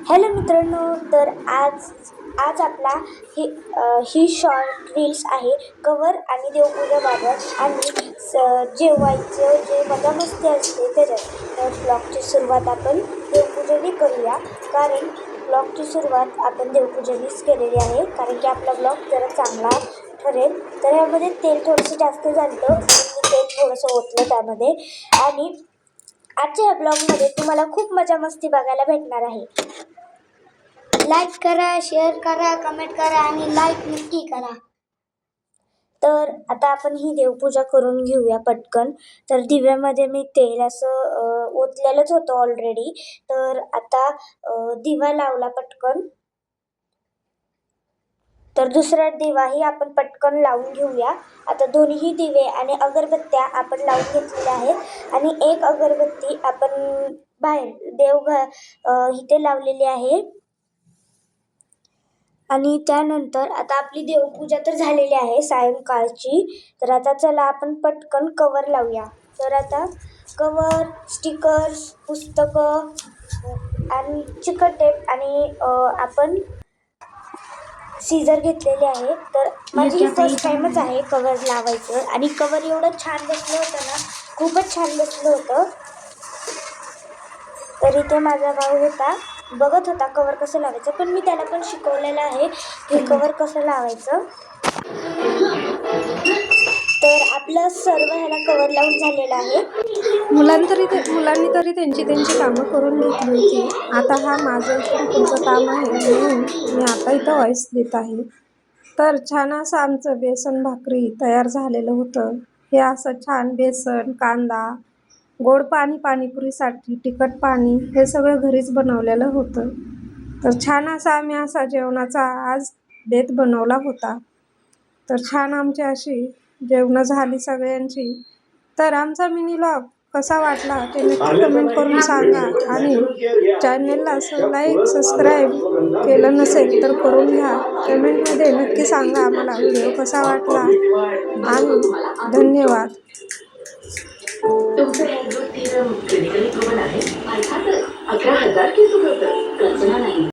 Hello मित्रांनो, तर आज आपला ही शॉर्ट रील्स आहे कवर आणि देवपूजाबाबत आणि जेवायचं जे मजामस्ती असते त्याच्यात. तर ब्लॉगची सुरुवात आपण देवपूजेने करूया, कारण ब्लॉगची सुरुवात आपण देवपूजेनेच केलेली आहे, कारण की आपला ब्लॉग जरा चांगला ठरेल. तर यामध्ये तेल थोडंसं जास्त झालं म्हणून मी तेल थोडंसं ओतलं त्यामध्ये. आणि आजच्या ह्या ब्लॉगमध्ये तुम्हाला खूप मजा मस्ती बघायला भेटणार आहे. लाईक करा, शेअर करा, कमेंट करा आणि लाईक नक्की करा. तर आता आपण ही देवपूजा करून घेऊया पटकन. तर दिव्यामध्ये मी तेल असं ओतलेलंच होतं ऑलरेडी. तर आता दिवा लावला पटकन. तर दुसरा दिवाही आपण पटकन लावून घेऊया. आता दोन्ही दिवे आणि अगरबत्त्या आपण लावून घेतलेल्या आहेत आणि एक अगरबत्ती आपण बाहेर इथे लावलेली आहे. आणि त्यानंतर आता आपली देवपूजा तर झालेली आहे सायंकाळची. तर आता चला आपण पटकन कवर लावूया. तर आता कवर, स्टिकर्स, पुस्तकं आणि चिकट टेप आणि आपण सीझर घेतलेले आहे. तर माझी फर्स्ट टाइमच आहे कवर लावायचं आणि कवर एवढं छान बसलं होतं ना, खूपच छान बसलं होतं. तर इथे माझा भाऊ होता, बघत होता कवर कसं लावायचं, पण मी त्याला पण शिकवलेलं आहे की कवर कसं लावायचं. तर आपलं सर्व ह्याला कवर लावून झालेलं आहे. मुलांनी तरी त्यांची कामं करून घेतली होती. आता हा माझं इथून पुढचं काम आहे, म्हणून मी आता इथं व्हॉइस देत आहे. तर छान असं आमचं बेसन भाकरी तयार झालेलं होतं. हे असं छान बेसन, कांदा, गोड पाणी पाणीपुरीसाठी, तिखट पाणी हे सगळं घरीच बनवलेलं होतं. तर छान आम्ही जेवणाचा आज बेत बनवला होता. तर छान आमची अशी जेवणं झाली सगळ्यांची. तर आमचा मिनी व्लॉग कसा वाटला ते नक्की कमेंट करून सांगा आणि चॅनलला असं लाईक सबस्क्राईब केलं नसेल तर करून घ्या. कमेंटमध्ये नक्की सांगा आम्हाला व्हिडिओ कसा वाटला आणि धन्यवाद. तुमचं क्लिनिकली प्रूव्हन आहे, अर्थातच 11,000 केस उपलब्ध, कल्पना नाही.